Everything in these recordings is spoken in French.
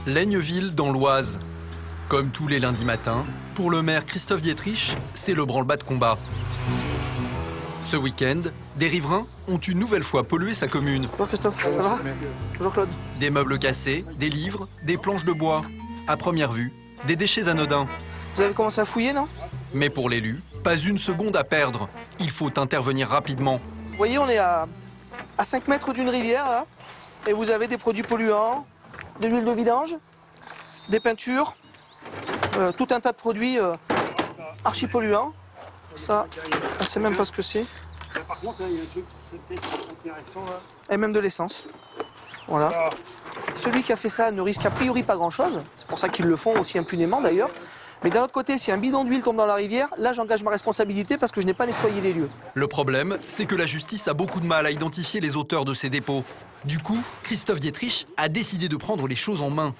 Laigneville dans l'Oise. Comme tous les lundis matins, pour le maire Christophe Dietrich, c'est le branle-bas de combat. Ce week-end, des riverains ont une nouvelle fois pollué sa commune. Bonjour Christophe, ça va? Bonjour Claude. Des meubles cassés, des livres, des planches de bois. À première vue, des déchets anodins. Vous avez commencé à fouiller, non? Mais pour l'élu, pas une seconde à perdre. Il faut intervenir rapidement. Vous voyez, on est à 5 mètres d'une rivière, là. Et vous avez des produits polluants, de l'huile de vidange, des peintures, tout un tas de produits archi polluants. Ça, on ne sait même pas ce que c'est. Par contre, il y a un truc qui c'était intéressant là. Et même de l'essence. Voilà. Celui qui a fait ça ne risque a priori pas grand-chose. C'est pour ça qu'ils le font aussi impunément d'ailleurs. Mais d'un autre côté, si un bidon d'huile tombe dans la rivière, là j'engage ma responsabilité parce que je n'ai pas nettoyé les lieux. Le problème, c'est que la justice a beaucoup de mal à identifier les auteurs de ces dépôts. Du coup, Christophe Dietrich a décidé de prendre les choses en main.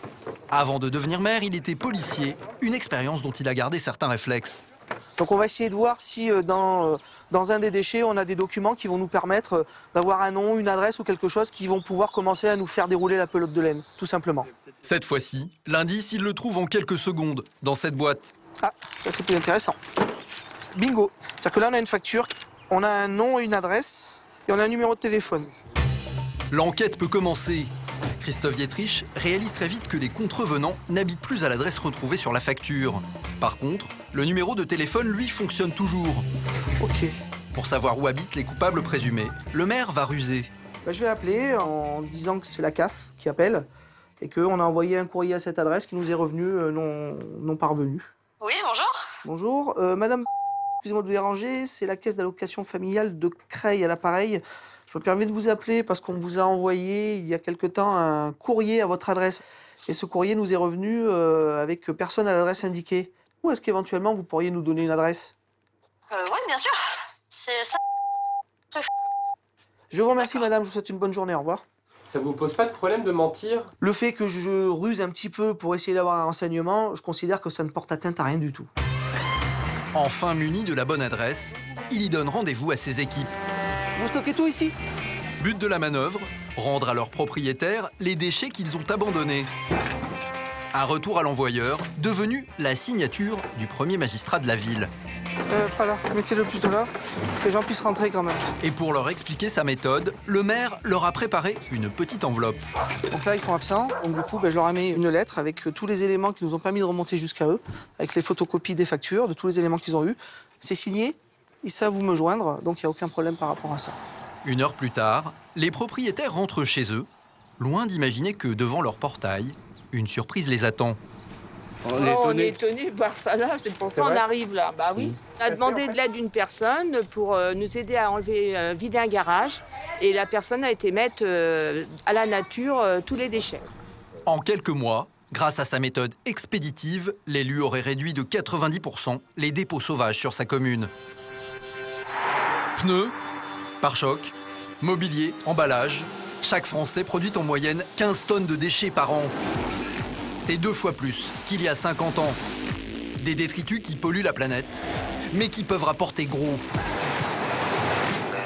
Avant de devenir maire, il était policier, une expérience dont il a gardé certains réflexes. Donc on va essayer de voir si dans un des déchets, on a des documents qui vont nous permettre d'avoir un nom, une adresse ou quelque chose qui vont pouvoir commencer à nous faire dérouler la pelote de laine, tout simplement. Cette fois-ci, l'indice, il le trouve en quelques secondes, dans cette boîte. Ah, ça c'est plus intéressant. Bingo. C'est-à-dire que là, on a une facture, on a un nom et une adresse, et on a un numéro de téléphone. L'enquête peut commencer. Christophe Dietrich réalise très vite que les contrevenants n'habitent plus à l'adresse retrouvée sur la facture. Par contre, le numéro de téléphone, lui, fonctionne toujours. Ok. Pour savoir où habitent les coupables présumés, le maire va ruser. Je vais appeler en disant que c'est la CAF qui appelle et qu'on a envoyé un courrier à cette adresse qui nous est revenu non parvenu. Oui, bonjour. Bonjour. Madame, excusez-moi de vous déranger, c'est la caisse d'allocation familiale de Creil à l'appareil. Je me permets de vous appeler parce qu'on vous a envoyé il y a quelque temps un courrier à votre adresse. Et ce courrier nous est revenu avec personne à l'adresse indiquée. Ou est-ce qu'éventuellement vous pourriez nous donner une adresse? Oui, bien sûr. C'est ça. Je vous remercie madame, je vous souhaite une bonne journée, au revoir. Ça vous pose pas de problème de mentir? Le fait que je ruse un petit peu pour essayer d'avoir un renseignement, je considère que ça ne porte atteinte à rien du tout. Enfin muni de la bonne adresse, il y donne rendez-vous à ses équipes. Vous stockez tout ici? But de la manœuvre, rendre à leurs propriétaires les déchets qu'ils ont abandonnés. Un retour à l'envoyeur, devenu la signature du premier magistrat de la ville. Pas là, mettez-le plutôt là, que j'en puisse rentrer quand même. Et pour leur expliquer sa méthode, le maire leur a préparé une petite enveloppe. Donc là, ils sont absents, donc du coup, je leur ai mis une lettre avec tous les éléments qui nous ont permis de remonter jusqu'à eux, avec les photocopies des factures, de tous les éléments qu'ils ont eus. C'est signé, ils savent où me joindre, donc il n'y a aucun problème par rapport à ça. Une heure plus tard, les propriétaires rentrent chez eux, loin d'imaginer que devant leur portail, une surprise les attend. On est étonné de voir ça là, c'est pour ça qu'on arrive là. Bah oui. On a demandé de l'aide d'une personne pour nous aider à enlever, vider un garage. Et la personne a été mettre à la nature tous les déchets. En quelques mois, grâce à sa méthode expéditive, l'élu aurait réduit de 90% les dépôts sauvages sur sa commune. Pneus, pare-chocs, mobilier, emballage, chaque Français produit en moyenne 15 tonnes de déchets par an. C'est 2 fois plus qu'il y a 50 ans. Des détritus qui polluent la planète, mais qui peuvent rapporter gros.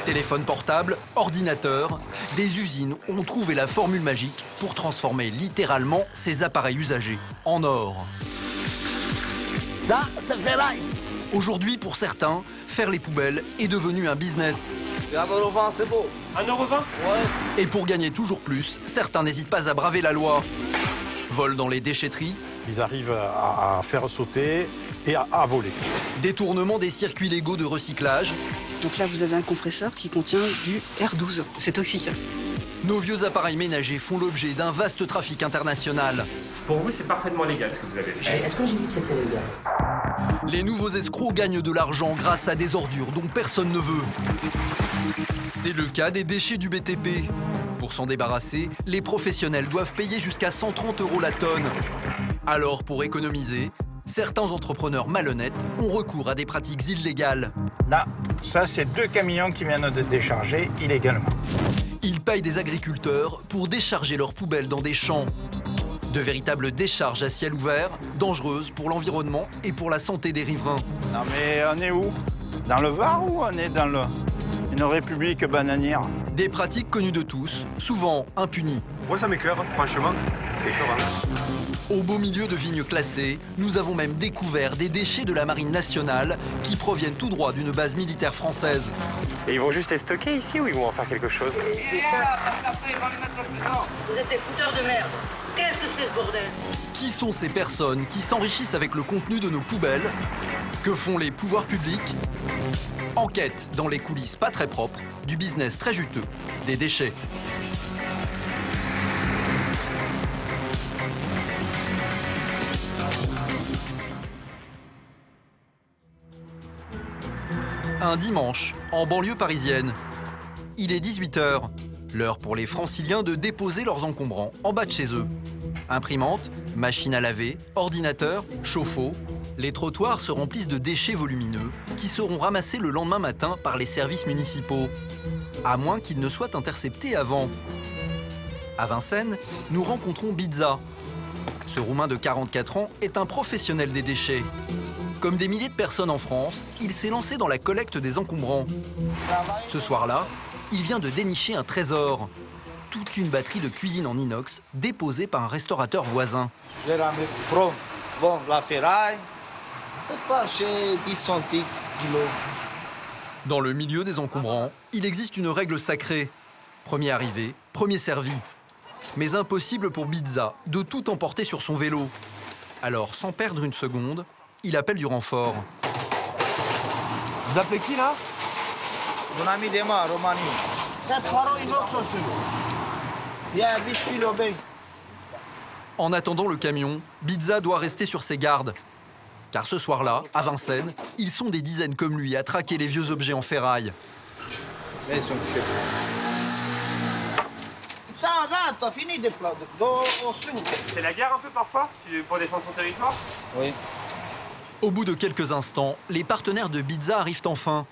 Téléphone portable, ordinateur, des usines ont trouvé la formule magique pour transformer littéralement ces appareils usagés en or. Ça fait rail. Aujourd'hui, pour certains, faire les poubelles est devenu un business. Et un euro 20, c'est beau. 1,20 €? Ouais. Et pour gagner toujours plus, certains n'hésitent pas à braver la loi. Vol dans les déchetteries. Ils arrivent à faire sauter et à voler. Détournement des circuits légaux de recyclage. Donc là, vous avez un compresseur qui contient du R12. C'est toxique. Nos vieux appareils ménagers font l'objet d'un vaste trafic international. Pour vous, c'est parfaitement légal ce que vous avez fait. Est-ce que j'ai dit que c'était légal? Les nouveaux escrocs gagnent de l'argent grâce à des ordures dont personne ne veut. C'est le cas des déchets du BTP. Pour s'en débarrasser, les professionnels doivent payer jusqu'à 130 € la tonne. Alors, pour économiser, certains entrepreneurs malhonnêtes ont recours à des pratiques illégales. Là, ça, c'est 2 camions qui viennent de décharger illégalement. Ils payent des agriculteurs pour décharger leurs poubelles dans des champs. De véritables décharges à ciel ouvert, dangereuses pour l'environnement et pour la santé des riverains. Non mais on est où? Dans le Var ou on est dans une république bananière? Des pratiques connues de tous, souvent impunies. Moi, ça m'écœure, franchement. C'est écœurant. Au beau milieu de vignes classées, nous avons même découvert des déchets de la Marine nationale qui proviennent tout droit d'une base militaire française. Et ils vont juste les stocker ici ou ils vont en faire quelque chose? Vous êtes des fouteurs de merde. Qu'est-ce que c'est ce bordel? Qui sont ces personnes qui s'enrichissent avec le contenu de nos poubelles? Que font les pouvoirs publics? Enquête dans les coulisses pas très propres du business très juteux des déchets. Un dimanche, en banlieue parisienne. Il est 18 h, l'heure pour les franciliens de déposer leurs encombrants en bas de chez eux. Imprimante, machine à laver, ordinateur, chauffe-eau, les trottoirs se remplissent de déchets volumineux qui seront ramassés le lendemain matin par les services municipaux, à moins qu'ils ne soient interceptés avant. À Vincennes, nous rencontrons Bizza. Ce Roumain de 44 ans est un professionnel des déchets. Comme des milliers de personnes en France, il s'est lancé dans la collecte des encombrants. Ce soir-là, il vient de dénicher un trésor. Toute une batterie de cuisine en inox déposée par un restaurateur voisin. Bon, la ferraille, c'est pas chez 10 centimes kilo. Dans le milieu des encombrants, il existe une règle sacrée. Premier arrivé, premier servi. Mais impossible pour Bizza de tout emporter sur son vélo. Alors, sans perdre une seconde, il appelle du renfort. Vous appelez qui, là? Mon ami Dema, Romani. C'est paro inox aussi. Il y a 10 kilos. En attendant le camion, Bizza doit rester sur ses gardes. Car ce soir-là, à Vincennes, ils sont des dizaines comme lui à traquer les vieux objets en ferraille. Ça va, t'as fini des plats. C'est la guerre un peu parfois pour défendre son territoire? Oui. Au bout de quelques instants, les partenaires de Bizza arrivent enfin.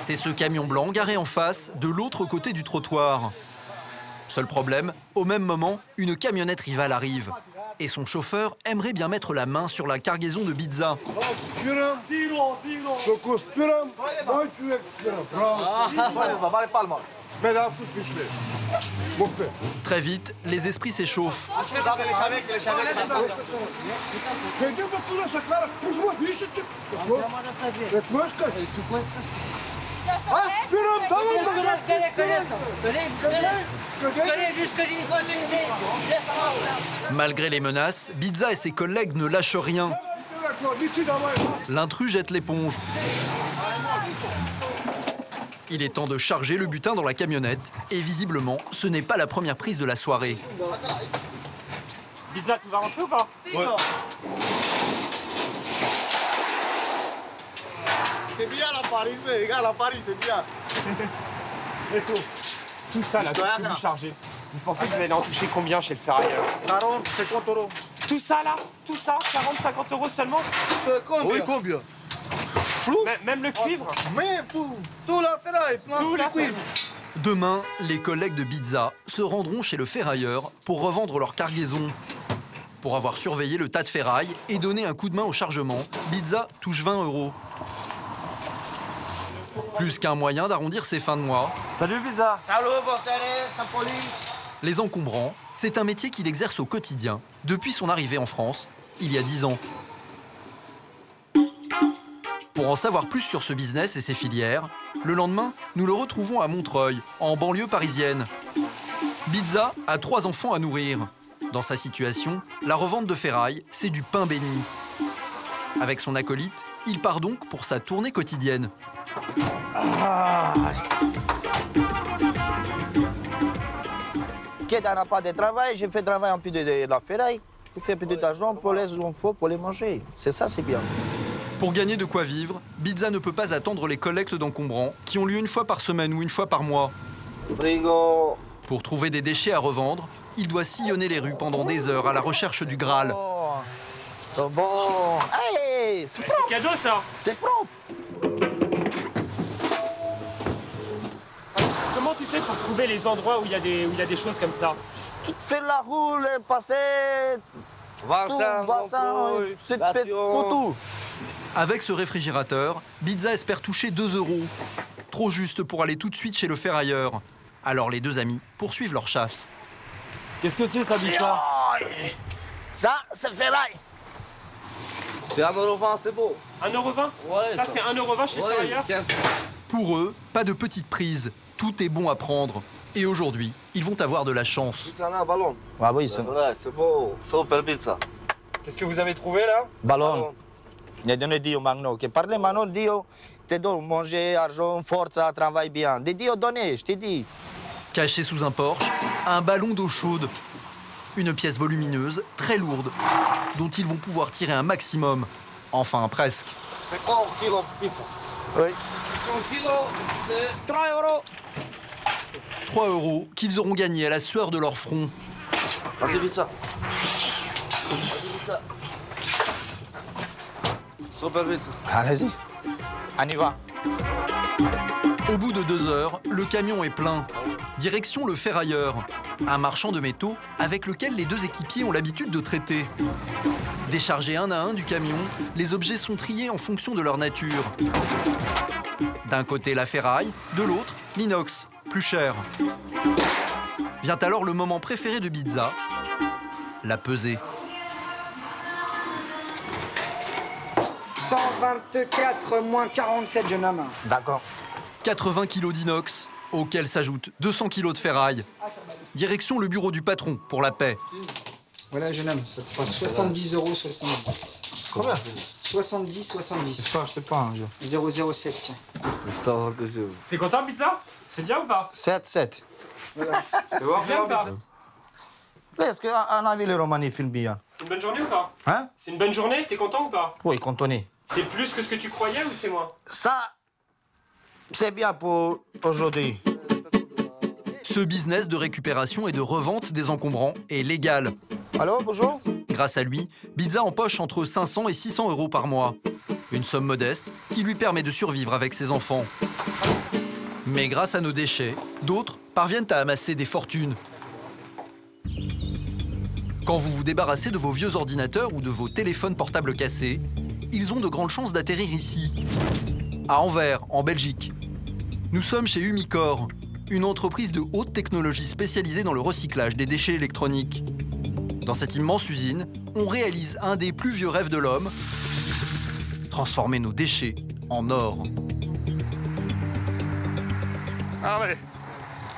C'est ce camion blanc garé en face, de l'autre côté du trottoir. Seul problème, au même moment, une camionnette rivale arrive. Et son chauffeur aimerait bien mettre la main sur la cargaison de Bizza. Très vite, les esprits s'échauffent. Malgré les menaces, Bizza et ses collègues ne lâchent rien. L'intrus jette l'éponge. Il est temps de charger le butin dans la camionnette. Et visiblement, ce n'est pas la première prise de la soirée. Bizza, tu vas rentrer ou pas? Ouais. C'est bien la Paris, les gars, la Paris, c'est bien. Et tout. Tout ça, là, tout ce que vous chargez. Vous pensez que vous allez en toucher combien chez le ferrailleur? 40, 50 euros. Tout ça, là? Tout ça? 40, 50 euros seulement? Combien? Oui, combien? Flou? Même le cuivre? Mais tout la ferraille, tout la cuivre. Demain, les collègues de Bizza se rendront chez le ferrailleur pour revendre leur cargaison. Pour avoir surveillé le tas de ferraille et donné un coup de main au chargement, Bizza touche 20 euros. Plus qu'un moyen d'arrondir ses fins de mois. Salut, Bizza. Salut, bonsoir, Sapoli. Les encombrants, c'est un métier qu'il exerce au quotidien depuis son arrivée en France, il y a 10 ans. Pour en savoir plus sur ce business et ses filières, le lendemain, nous le retrouvons à Montreuil, en banlieue parisienne. Bizza a 3 enfants à nourrir. Dans sa situation, la revente de ferraille, c'est du pain béni. Avec son acolyte, il part donc pour sa tournée quotidienne. Qui n'a pas de travail, je fais travail un peu de la ferraille. Je fais un peu d'argent pour les enfants, pour les manger. C'est ça, c'est bien. Pour gagner de quoi vivre, Bizza ne peut pas attendre les collectes d'encombrants qui ont lieu une fois par semaine ou une fois par mois. Frigo. Pour trouver des déchets à revendre, il doit sillonner les rues pendant des heures à la recherche du Graal. C'est bon. Hey, c'est propre. C'est cadeau, ça. C'est propre. Comment tu fais pour trouver les endroits où il y a des choses comme ça? Faire la roule, passer... C'est fait pour tout. Avec ce réfrigérateur, Bizza espère toucher 2 euros. Trop juste pour aller tout de suite chez le ferrailleur. Alors les deux amis poursuivent leur chasse. Qu'est-ce que c'est ça, Bitsa? Ça, c'est ferraille. C'est 1,20 €, c'est beau. 1,20 €? Ouais. Ça, c'est 1,20 € chez Ferrailleur? Pour eux, pas de petites prises. Tout est bon à prendre. Et aujourd'hui, ils vont avoir de la chance. C'est un ballon. Ah oui, c'est C'est beau. Super pizza. Qu'est-ce que vous avez trouvé là? ballon. Ne donne Dio Magno. Que parle Magno, Dio te donne manger, argent, force, travail bien. De Dio donné, je t'ai dit. Caché sous un Porsche, un ballon d'eau chaude. Une pièce volumineuse, très lourde, dont ils vont pouvoir tirer un maximum. Enfin, presque. C'est quoi un kilo de pizza? Oui. Un kilo, c'est 3 €. 3 € qu'ils auront gagnés à la sueur de leur front. Vas-y, pizza. Vas-y, pizza. Super pizza. Allez-y. On y va. Au bout de 2 heures, le camion est plein. Direction le ferrailleur, un marchand de métaux avec lequel les deux équipiers ont l'habitude de traiter. Déchargés un à un du camion, les objets sont triés en fonction de leur nature. D'un côté la ferraille, de l'autre l'inox, plus cher. Vient alors le moment préféré de Bitsa, la pesée. 124 moins 47, jeune homme. D'accord. 80 kg d'inox, auxquels s'ajoutent 200 kg de ferraille. Direction le bureau du patron pour la paie. Voilà, jeune homme, ça te fera 70,70 €. Combien? 70,70. Je sais pas. 007, tiens. T'es content, Pizza? C'est bien ou pas? 7. Voilà. C'est bien ou pas? Est-ce qu'on a vu le Romani film bien? C'est une bonne journée ou pas? Hein? C'est une bonne journée? T'es content ou pas? Oui, contenez. C'est plus que ce que tu croyais ou c'est moins? Ça, c'est bien pour aujourd'hui. Ce business de récupération et de revente des encombrants est légal. Allô, bonjour? Grâce à lui, Bitsa empoche entre 500 et 600 € par mois. Une somme modeste qui lui permet de survivre avec ses enfants. Mais grâce à nos déchets, d'autres parviennent à amasser des fortunes. Quand vous vous débarrassez de vos vieux ordinateurs ou de vos téléphones portables cassés, ils ont de grandes chances d'atterrir ici, à Anvers, en Belgique. Nous sommes chez Umicore, une entreprise de haute technologie spécialisée dans le recyclage des déchets électroniques. Dans cette immense usine, on réalise un des plus vieux rêves de l'homme, transformer nos déchets en or. Allee,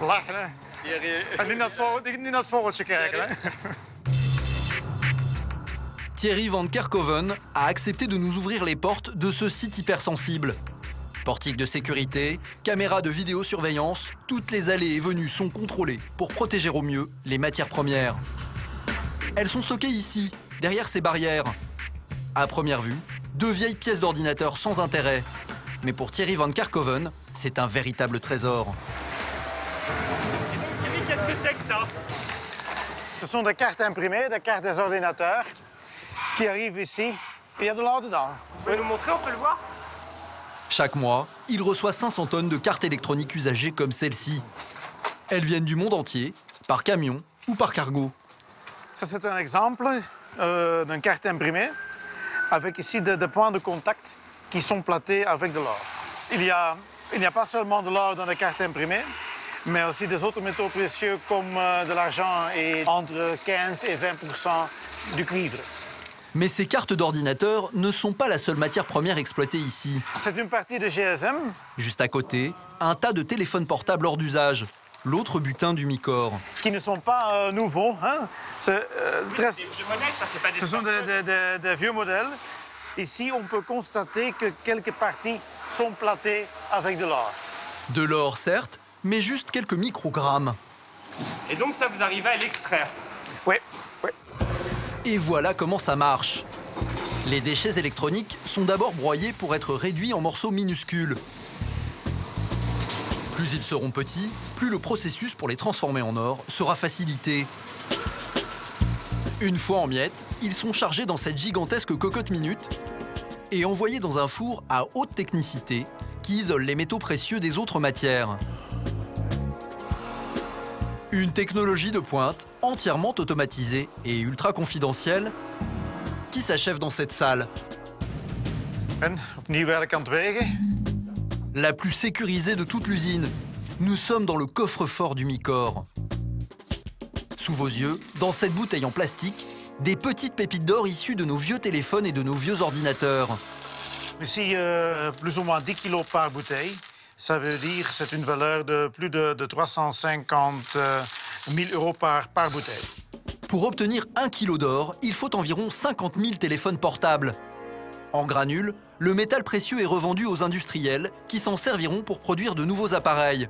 lachen hè. En niet naar het vogeltje kijken hè. Thierry Van Kerkhoven a accepté de nous ouvrir les portes de ce site hypersensible. Portique de sécurité, caméras de vidéosurveillance, toutes les allées et venues sont contrôlées pour protéger au mieux les matières premières. Elles sont stockées ici, derrière ces barrières. À première vue, 2 vieilles pièces d'ordinateur sans intérêt. Mais pour Thierry Van Kerkhoven, c'est un véritable trésor. Et donc Thierry, qu'est-ce que c'est que ça? Ce sont des cartes imprimées, des cartes des ordinateurs qui arrivent ici. Et il y a de l'or dedans. Vous pouvez nous montrer, on peut le voir? Chaque mois, il reçoit 500 tonnes de cartes électroniques usagées comme celle-ci. Elles viennent du monde entier, par camion ou par cargo. Ça, c'est un exemple d'une carte imprimée avec ici des points de contact qui sont platés avec de l'or. Il n'y a pas seulement de l'or dans les cartes imprimées, mais aussi des autres métaux précieux comme de l'argent et entre 15 et 20% du cuivre. Mais ces cartes d'ordinateur ne sont pas la seule matière première exploitée ici. C'est une partie de GSM. Juste à côté, un tas de téléphones portables hors d'usage, l'autre butin d'Umicore. Qui ne sont pas nouveaux. Hein. C'est des vieux modèles, ça, c'est pas des... Ce sont des vieux modèles. Ici, on peut constater que quelques parties sont platées avec de l'or. De l'or, certes, mais juste quelques microgrammes. Et donc ça, vous arrivez à l'extraire? Oui. Et voilà comment ça marche. Les déchets électroniques sont d'abord broyés pour être réduits en morceaux minuscules. Plus ils seront petits, plus le processus pour les transformer en or sera facilité. Une fois en miettes, ils sont chargés dans cette gigantesque cocotte minute et envoyés dans un four à haute technicité qui isole les métaux précieux des autres matières. Une technologie de pointe, entièrement automatisée et ultra confidentielle, qui s'achève dans cette salle. En opnieuw werk aan het wegen. La plus sécurisée de toute l'usine. Nous sommes dans le coffre-fort d'Umicore. Sous vos yeux, dans cette bouteille en plastique, des petites pépites d'or issues de nos vieux téléphones et de nos vieux ordinateurs. Ici, plus ou moins 10 kilos par bouteille. Ça veut dire que c'est une valeur de plus de 350 000 euros par bouteille. Pour obtenir 1 kilo d'or, il faut environ 50 000 téléphones portables. En granules, le métal précieux est revendu aux industriels qui s'en serviront pour produire de nouveaux appareils.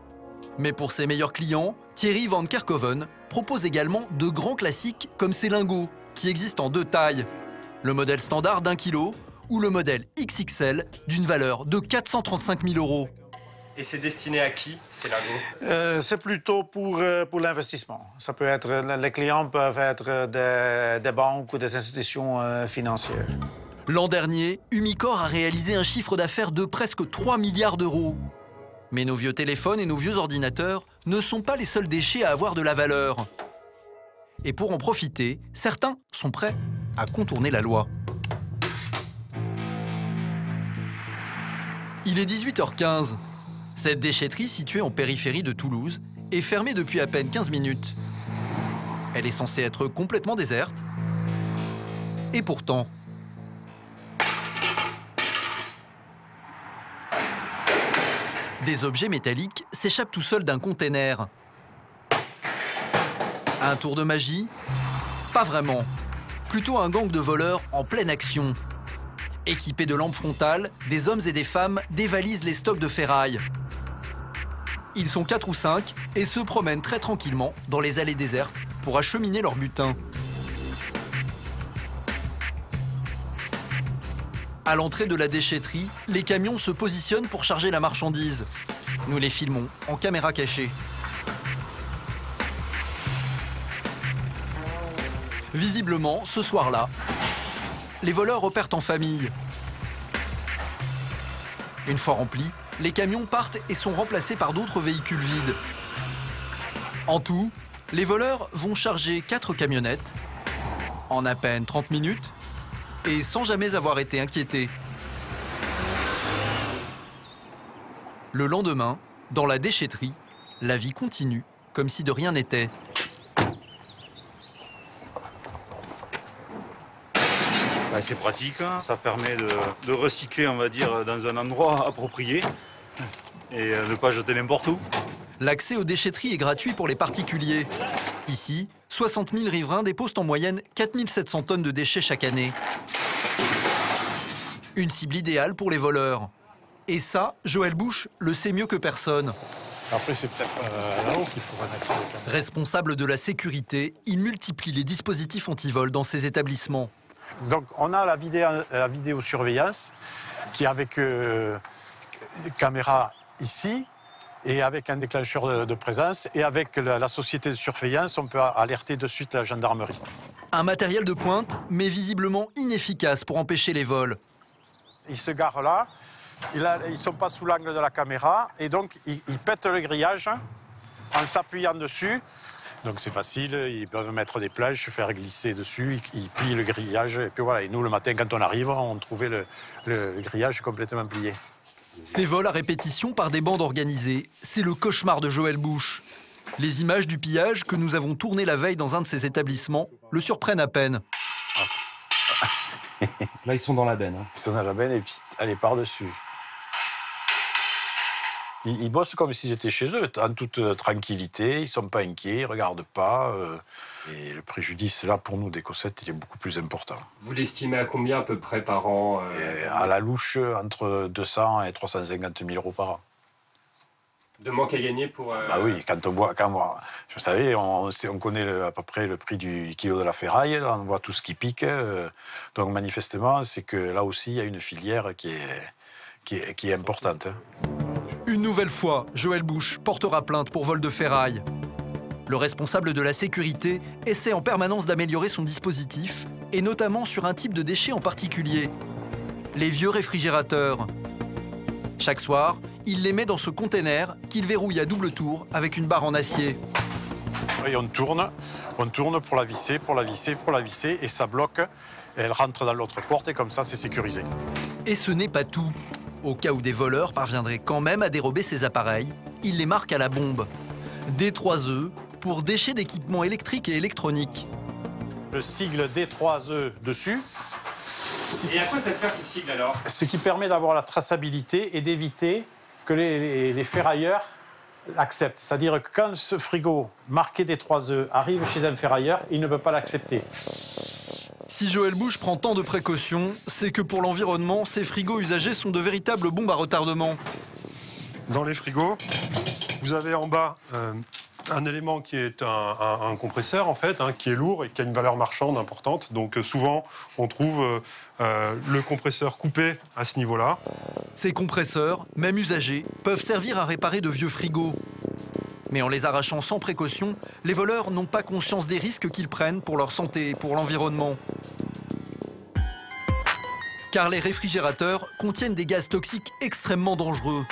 Mais pour ses meilleurs clients, Thierry Van Kerkhoven propose également de grands classiques comme ces lingots, qui existent en 2 tailles. Le modèle standard d'1 kilo ou le modèle XXL d'une valeur de 435 000 euros. Et c'est destiné à qui, ces lingots? C'est plutôt pour l'investissement. Ça peut être, les clients peuvent être des banques ou des institutions financières. L'an dernier, Umicore a réalisé un chiffre d'affaires de presque 3 milliards d'euros. Mais nos vieux téléphones et nos vieux ordinateurs ne sont pas les seuls déchets à avoir de la valeur. Et pour en profiter, certains sont prêts à contourner la loi. Il est 18h15. Cette déchetterie située en périphérie de Toulouse est fermée depuis à peine 15 minutes. Elle est censée être complètement déserte. Et pourtant... Des objets métalliques s'échappent tout seuls d'un container. Un tour de magie? Pas vraiment. Plutôt un gang de voleurs en pleine action. Équipés de lampes frontales, des hommes et des femmes dévalisent les stocks de ferraille. Ils sont 4 ou 5 et se promènent très tranquillement dans les allées désertes pour acheminer leur butin. À l'entrée de la déchetterie, les camions se positionnent pour charger la marchandise. Nous les filmons en caméra cachée. Visiblement, ce soir-là, les voleurs opèrent en famille. Une fois remplis, les camions partent et sont remplacés par d'autres véhicules vides. En tout, les voleurs vont charger 4 camionnettes en à peine 30 minutes et sans jamais avoir été inquiétés. Le lendemain, dans la déchetterie, la vie continue comme si de rien n'était. C'est pratique, hein. Ça permet de recycler, on va dire, dans un endroit approprié et ne pas jeter n'importe où. L'accès aux déchetteries est gratuit pour les particuliers. Ici, 60 000 riverains déposent en moyenne 4 700 tonnes de déchets chaque année. Une cible idéale pour les voleurs. Et ça, Joël Bouche le sait mieux que personne. Après, c'est peut-être là-haut qu'il faudra mettre. Responsable de la sécurité, il multiplie les dispositifs anti-vol dans ses établissements. Donc, on a la vidéosurveillance qui est avec caméra ici et avec un déclencheur de présence. Et avec la société de surveillance, on peut alerter de suite la gendarmerie. Un matériel de pointe, mais visiblement inefficace pour empêcher les vols. Ils se garent là, ils ne sont pas sous l'angle de la caméra et donc ils pètent le grillage en s'appuyant dessus. Donc c'est facile, ils peuvent mettre des planches, faire glisser dessus, ils plient le grillage. Et puis voilà, et nous le matin quand on arrive, on trouvait le grillage complètement plié. Ces vols à répétition par des bandes organisées, c'est le cauchemar de Joël Bouche. Les images du pillage que nous avons tournées la veille dans un de ses établissements le surprennent à peine. Là, ils sont dans la benne. Hein. Ils sont dans la benne et puis elle est par-dessus. Ils bossent comme s'ils étaient chez eux, en toute tranquillité, ils ne sont pas inquiets, ils ne regardent pas. Et le préjudice, là, pour nous, des Cossettes, il est beaucoup plus important. Vous l'estimez à combien à peu près par an À la louche, entre 200 et 350 000 euros par an. De manque à gagner pour... Bah oui, vous savez, on connaît à peu près le prix du kilo de la ferraille, là, on voit tout ce qui pique. Donc manifestement, c'est que là aussi, il y a une filière qui est importante. Une nouvelle fois, Joël Bouche portera plainte pour vol de ferraille. Le responsable de la sécurité essaie en permanence d'améliorer son dispositif, et notamment sur un type de déchet en particulier, les vieux réfrigérateurs. Chaque soir, il les met dans ce container qu'il verrouille à double tour avec une barre en acier. Et on tourne pour la visser, et ça bloque. Et elle rentre dans l'autre porte et comme ça, c'est sécurisé. Et ce n'est pas tout. Au cas où des voleurs parviendraient quand même à dérober ces appareils, il les marque à la bombe. D3E pour déchets d'équipements électriques et électroniques. Le sigle D3E dessus. Et à quoi ça sert ce sigle alors? Ce qui permet d'avoir la traçabilité et d'éviter que les ferrailleurs l'acceptent. C'est-à-dire que quand ce frigo marqué D3E arrive chez un ferrailleur, il ne peut pas l'accepter. Si Joël Bouche prend tant de précautions, c'est que pour l'environnement, ces frigos usagés sont de véritables bombes à retardement. Dans les frigos, vous avez en bas un élément qui est un compresseur, en fait, qui est lourd et qui a une valeur marchande importante. Donc souvent, on trouve le compresseur coupé à ce niveau-là. Ces compresseurs, même usagés, peuvent servir à réparer de vieux frigos. Mais en les arrachant sans précaution, les voleurs n'ont pas conscience des risques qu'ils prennent pour leur santé et pour l'environnement. Car les réfrigérateurs contiennent des gaz toxiques extrêmement dangereux.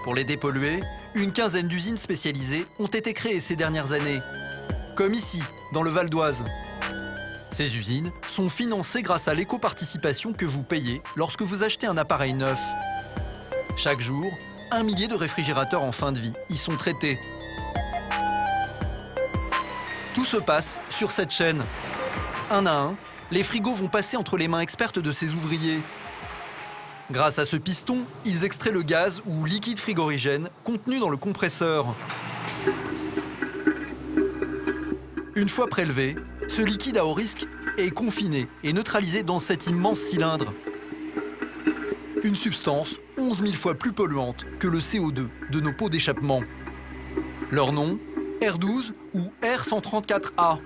Pour les dépolluer, une quinzaine d'usines spécialisées ont été créées ces dernières années. Comme ici, dans le Val d'Oise. Ces usines sont financées grâce à l'éco-participation que vous payez lorsque vous achetez un appareil neuf. Chaque jour, 1 millier de réfrigérateurs en fin de vie y sont traités. Tout se passe sur cette chaîne. Un à un, les frigos vont passer entre les mains expertes de ces ouvriers. Grâce à ce piston, ils extraient le gaz ou liquide frigorigène contenu dans le compresseur. Une fois prélevé, ce liquide à haut risque est confiné et neutralisé dans cet immense cylindre. Une substance 11 000 fois plus polluante que le CO2 de nos pots d'échappement. Leur nom, R12 ou R134A.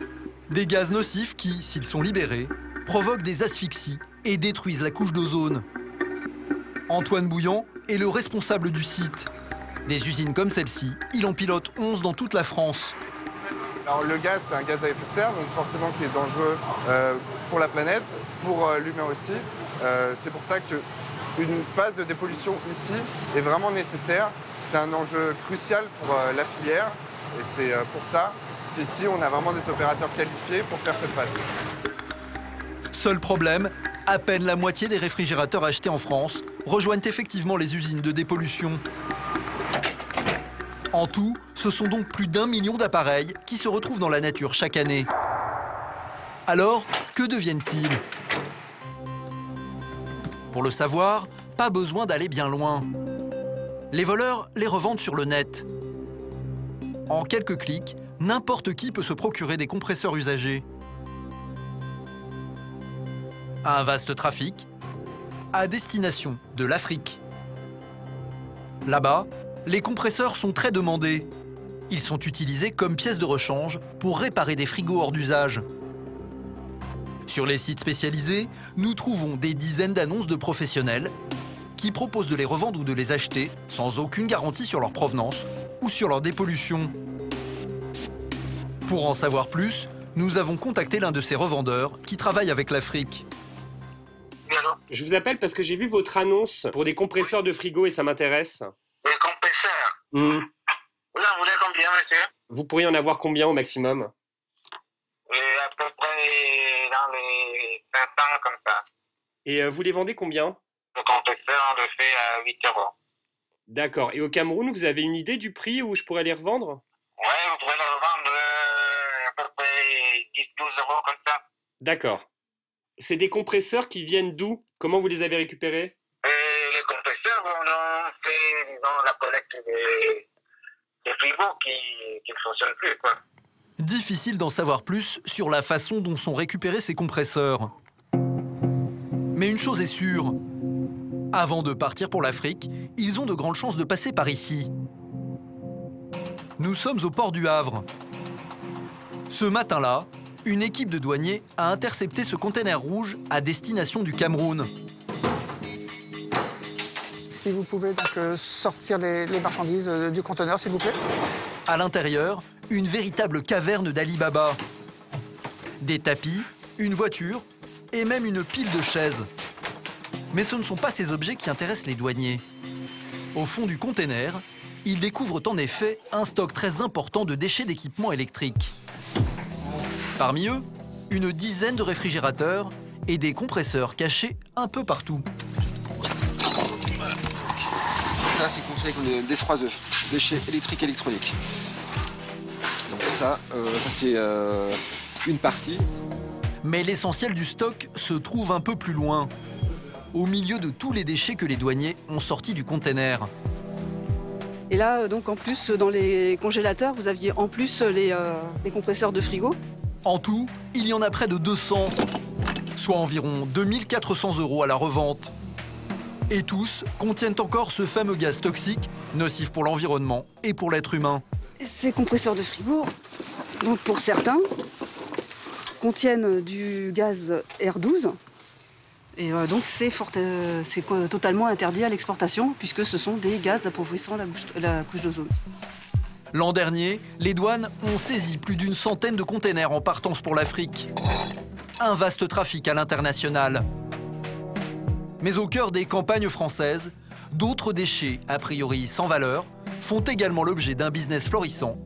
Des gaz nocifs qui, s'ils sont libérés, provoquent des asphyxies et détruisent la couche d'ozone. Antoine Bouillant est le responsable du site. Des usines comme celle-ci, il en pilote 11 dans toute la France. Alors, le gaz, c'est un gaz à effet de serre, donc forcément qui est dangereux pour la planète, pour l'humain aussi. C'est pour ça qu'une phase de dépollution ici est vraiment nécessaire. C'est un enjeu crucial pour la filière et c'est pour ça qu'ici, on a vraiment des opérateurs qualifiés pour faire cette phase. Seul problème, à peine la moitié des réfrigérateurs achetés en France rejoignent effectivement les usines de dépollution. En tout, ce sont donc plus d'1 million d'appareils qui se retrouvent dans la nature chaque année. Alors, que deviennent-ils? Pour le savoir, pas besoin d'aller bien loin. Les voleurs les revendent sur le net. En quelques clics, n'importe qui peut se procurer des compresseurs usagés. Un vaste trafic à destination de l'Afrique. Là-bas, les compresseurs sont très demandés. Ils sont utilisés comme pièces de rechange pour réparer des frigos hors d'usage. Sur les sites spécialisés, nous trouvons des dizaines d'annonces de professionnels qui proposent de les revendre ou de les acheter sans aucune garantie sur leur provenance ou sur leur dépollution. Pour en savoir plus, nous avons contacté l'un de ces revendeurs qui travaille avec l'Afrique. Je vous appelle parce que j'ai vu votre annonce pour des compresseurs de frigo et ça m'intéresse. Des compresseurs Mmh. Vous en voulez combien, monsieur? Vous pourriez en avoir combien au maximum? À peu près dans les 500 comme ça. Et vous les vendez combien? Le compresseur, on le fait à 8 €. D'accord. Et au Cameroun, vous avez une idée du prix où je pourrais les revendre? Ouais, vous pourrez le revendre à peu près 10-12 € comme ça. D'accord. C'est des compresseurs qui viennent d'où? Comment vous les avez récupérés? Les compresseurs, on fait, disons, la collecte des frigos qui ne fonctionnent plus, quoi. Difficile d'en savoir plus sur la façon dont sont récupérés ces compresseurs. Mais une chose est sûre, avant de partir pour l'Afrique, ils ont de grandes chances de passer par ici. Nous sommes au port du Havre. Ce matin-là, une équipe de douaniers a intercepté ce container rouge à destination du Cameroun. Si vous pouvez donc sortir les marchandises du conteneur, s'il vous plaît. À l'intérieur, une véritable caverne d'Ali Baba. Des tapis, une voiture et même une pile de chaises. Mais ce ne sont pas ces objets qui intéressent les douaniers. Au fond du container, ils découvrent en effet un stock très important de déchets d'équipements électriques. Parmi eux, une dizaine de réfrigérateurs et des compresseurs cachés un peu partout. Ça, c'est considéré comme des D3E, déchets électriques et électroniques. Ça c'est une partie. Mais l'essentiel du stock se trouve un peu plus loin, au milieu de tous les déchets que les douaniers ont sortis du container. Et là, donc en plus, dans les congélateurs, vous aviez en plus les compresseurs de frigo. En tout, il y en a près de 200, soit environ 2400 € à la revente. Et tous contiennent encore ce fameux gaz toxique, nocif pour l'environnement et pour l'être humain. Ces compresseurs de frigo, donc pour certains, contiennent du gaz R12. Et donc c'est totalement interdit à l'exportation puisque ce sont des gaz appauvrissant la couche d'ozone. L'an dernier, les douanes ont saisi plus d'une centaine de containers en partance pour l'Afrique. Un vaste trafic à l'international. Mais au cœur des campagnes françaises, d'autres déchets, a priori sans valeur, font également l'objet d'un business florissant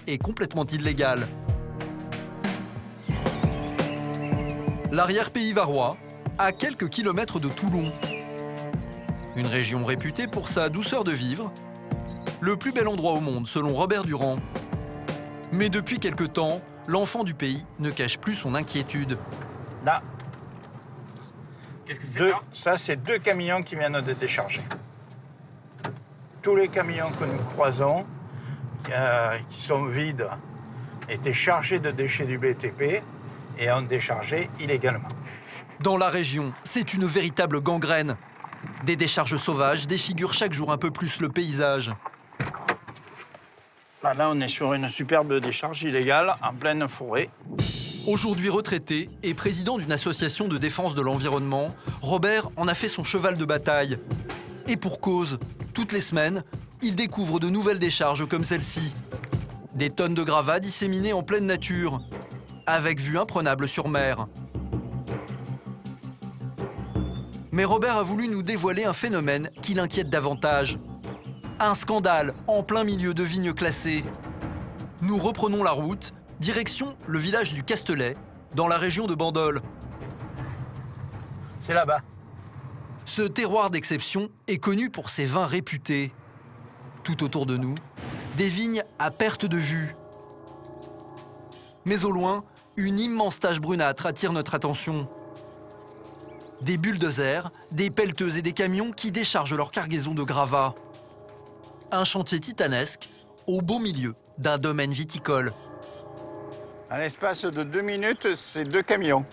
et complètement illégal. L'arrière-pays varois, à quelques kilomètres de Toulon. Une région réputée pour sa douceur de vivre, le plus bel endroit au monde selon Robert Durand. Mais depuis quelque temps, l'enfant du pays ne cache plus son inquiétude. Là. Qu'est-ce que c'est ça, c'est 2 camions qui viennent de décharger. Tous les camions que nous croisons, qui sont vides, étaient chargés de déchets du BTP et ont déchargé illégalement. Dans la région, c'est une véritable gangrène. Des décharges sauvages défigurent chaque jour un peu plus le paysage. Là, on est sur une superbe décharge illégale en pleine forêt. Aujourd'hui retraité et président d'une association de défense de l'environnement, Robert en a fait son cheval de bataille. Et pour cause, toutes les semaines, il découvre de nouvelles décharges comme celle-ci. Des tonnes de gravats disséminées en pleine nature, avec vue imprenable sur mer. Mais Robert a voulu nous dévoiler un phénomène qui l'inquiète davantage. Un scandale en plein milieu de vignes classées. Nous reprenons la route, direction le village du Castelet, dans la région de Bandol. C'est là-bas. Ce terroir d'exception est connu pour ses vins réputés. Tout autour de nous, des vignes à perte de vue. Mais au loin, une immense tache brunâtre attire notre attention. Des bulldozers, des pelleteuses et des camions qui déchargent leur cargaison de gravats. Un chantier titanesque au beau milieu d'un domaine viticole. À l'espace de 2 minutes, c'est 2 camions.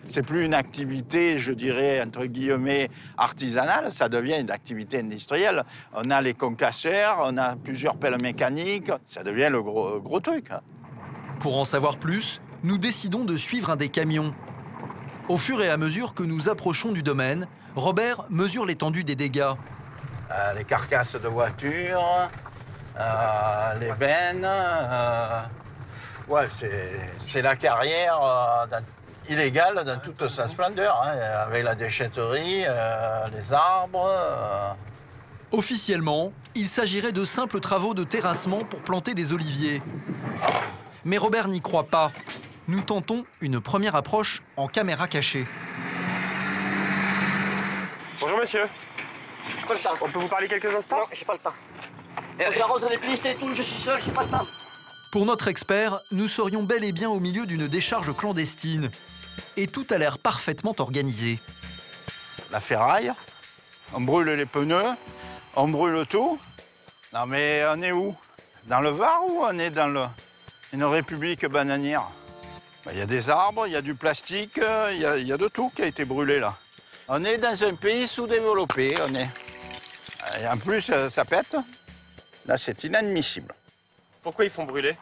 C'est plus une activité, je dirais, entre guillemets, artisanale, ça devient une activité industrielle. On a les concasseurs, on a plusieurs pelles mécaniques, ça devient le gros truc. Pour en savoir plus, nous décidons de suivre un des camions. Au fur et à mesure que nous approchons du domaine, Robert mesure l'étendue des dégâts. Les carcasses de voitures, les bennes. Ouais, c'est la carrière illégale dans toute sa splendeur, hein, avec la déchetterie, les arbres. Officiellement, il s'agirait de simples travaux de terrassement pour planter des oliviers. Mais Robert n'y croit pas. Nous tentons une première approche en caméra cachée. Bonjour monsieur. J'ai pas le temps. On peut vous parler quelques instants? Non, j'ai pas le temps. J'arrose les pistes et tout, je suis seul, j'ai pas le temps. Pour notre expert, nous serions bel et bien au milieu d'une décharge clandestine. Et tout a l'air parfaitement organisé. La ferraille, on brûle les pneus, on brûle tout. Non mais on est où? Dans le Var ou on est dans une république bananière? Il y a des arbres, il y a du plastique, il y a de tout qui a été brûlé là. On est dans un pays sous-développé, on est. Et en plus, ça pète. Là, c'est inadmissible. Pourquoi ils font brûler?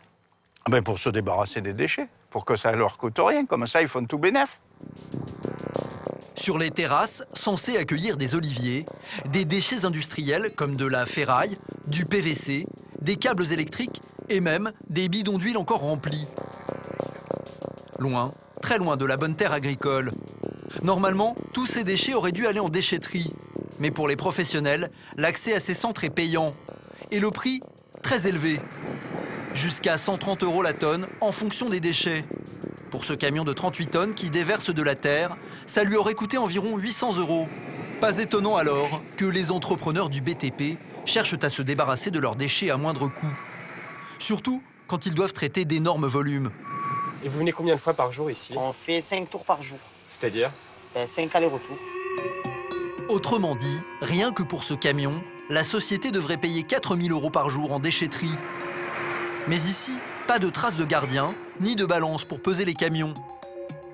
Ben pour se débarrasser des déchets, pour que ça leur coûte rien. Comme ça, ils font tout bénef. Sur les terrasses, censées accueillir des oliviers, des déchets industriels comme de la ferraille, du PVC, des câbles électriques et même des bidons d'huile encore remplis. Loin, très loin de la bonne terre agricole. Normalement, tous ces déchets auraient dû aller en déchetterie. Mais pour les professionnels, l'accès à ces centres est payant. Et le prix, très élevé. Jusqu'à 130 € la tonne en fonction des déchets. Pour ce camion de 38 tonnes qui déverse de la terre, ça lui aurait coûté environ 800 €. Pas étonnant alors que les entrepreneurs du BTP cherchent à se débarrasser de leurs déchets à moindre coût. Surtout quand ils doivent traiter d'énormes volumes. Et vous venez combien de fois par jour ici? On fait 5 tours par jour. C'est-à-dire? 5 allers-retours. Autrement dit, rien que pour ce camion, la société devrait payer 4 000 € par jour en déchetterie. Mais ici, pas de traces de gardien, ni de balance pour peser les camions.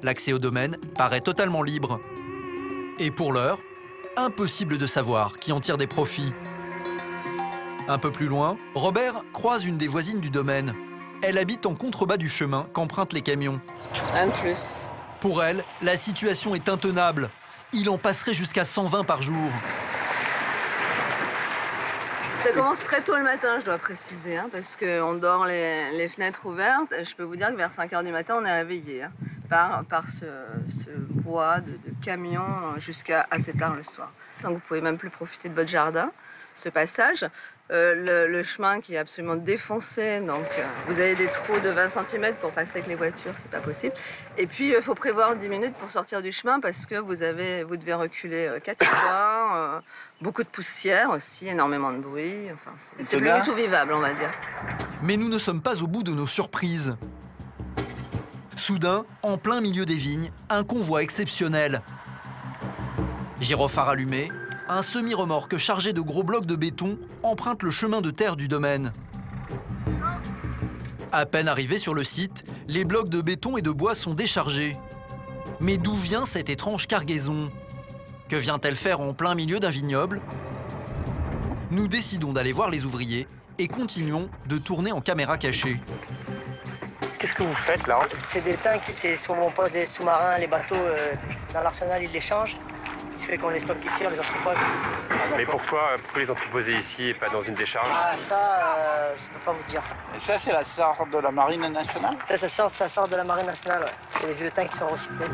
L'accès au domaine paraît totalement libre. Et pour l'heure, impossible de savoir qui en tire des profits. Un peu plus loin, Robert croise une des voisines du domaine. Elle habite en contrebas du chemin qu'empruntent les camions. Un de plus. Pour elle, la situation est intenable. Il en passerait jusqu'à 120 par jour. Ça commence très tôt le matin, je dois préciser, hein, parce qu'on dort les fenêtres ouvertes. Je peux vous dire que vers 5 h du matin, on est réveillé par ce brouhaha de camions jusqu'à assez tard le soir. Donc vous pouvez même plus profiter de votre jardin, ce passage. Le chemin qui est absolument défoncé, donc vous avez des trous de 20 cm pour passer avec les voitures, c'est pas possible. Et puis il faut prévoir 10 minutes pour sortir du chemin parce que vous devez reculer 4 fois, beaucoup de poussière aussi, énormément de bruit, enfin c'est plus du tout vivable, on va dire. Mais nous ne sommes pas au bout de nos surprises. Soudain, en plein milieu des vignes, un convoi exceptionnel. Gyrophare allumé, un semi-remorque chargé de gros blocs de béton emprunte le chemin de terre du domaine. À peine arrivés sur le site, les blocs de béton et de bois sont déchargés. Mais d'où vient cette étrange cargaison? Que vient-elle faire en plein milieu d'un vignoble? Nous décidons d'aller voir les ouvriers et continuons de tourner en caméra cachée. Qu'est-ce que vous faites là? C'est des tanks, c'est sur on pose des sous-marins, les bateaux dans l'arsenal, ils les changent. Ce qui fait qu'on les stocke ici, on les entrepose. Mais pourquoi les entreposer ici et pas dans une décharge? Ah, ça, je peux pas vous dire. Et ça, c'est la SAR de la Marine nationale? Ça sort de la Marine nationale, ouais. C'est les vieux tanks qui sont recyclés.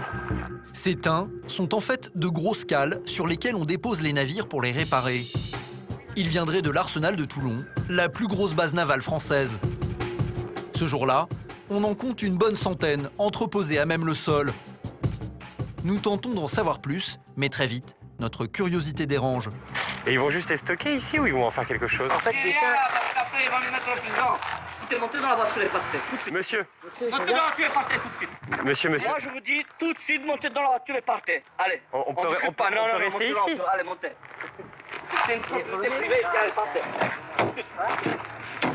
Ces tins sont en fait de grosses cales sur lesquelles on dépose les navires pour les réparer. Ils viendraient de l'arsenal de Toulon, la plus grosse base navale française. Ce jour-là, on en compte une bonne centaine, entreposés à même le sol. Nous tentons d'en savoir plus, mais très vite, notre curiosité dérange. Et ils vont juste les stocker ici ou ils vont en faire quelque chose? En fait, des Après, ils vont les mettre en prison. Tout est monté dans la voiture et partez. Monsieur. Montez dans la voiture et partez tout de suite. Monsieur. Moi, je vous dis tout de suite, montez dans la voiture et partez. Allez. On peut rester ici? Allez, montez. C'est une propriété privée ici, allez, partez.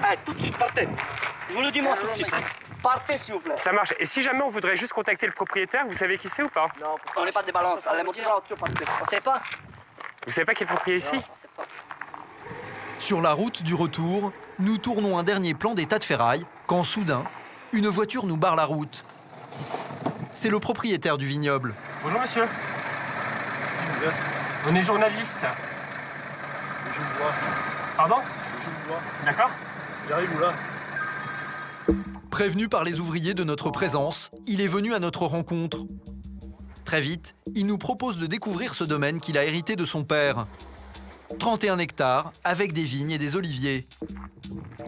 Allez, tout de suite, partez. Je vous le dis, moi, tout de suite. Partez, s'il vous plaît. Ça marche. Et si jamais on voudrait juste contacter le propriétaire, vous savez qui c'est ou pas? Non, on n'est pas des balances. Allez, montez dans la voiture, partez. On sait pas. Vous savez pas qui est le propriétaire ici? Non, on sait pas. Sur la route du retour, nous tournons un dernier plan des tas de ferraille, quand soudain, une voiture nous barre la route. C'est le propriétaire du vignoble. Bonjour monsieur. On est journaliste. Je le vois. Pardon? Je le vois. D'accord. Il arrive où là? Prévenu par les ouvriers de notre présence, il est venu à notre rencontre. Très vite, il nous propose de découvrir ce domaine qu'il a hérité de son père. 31 hectares, avec des vignes et des oliviers.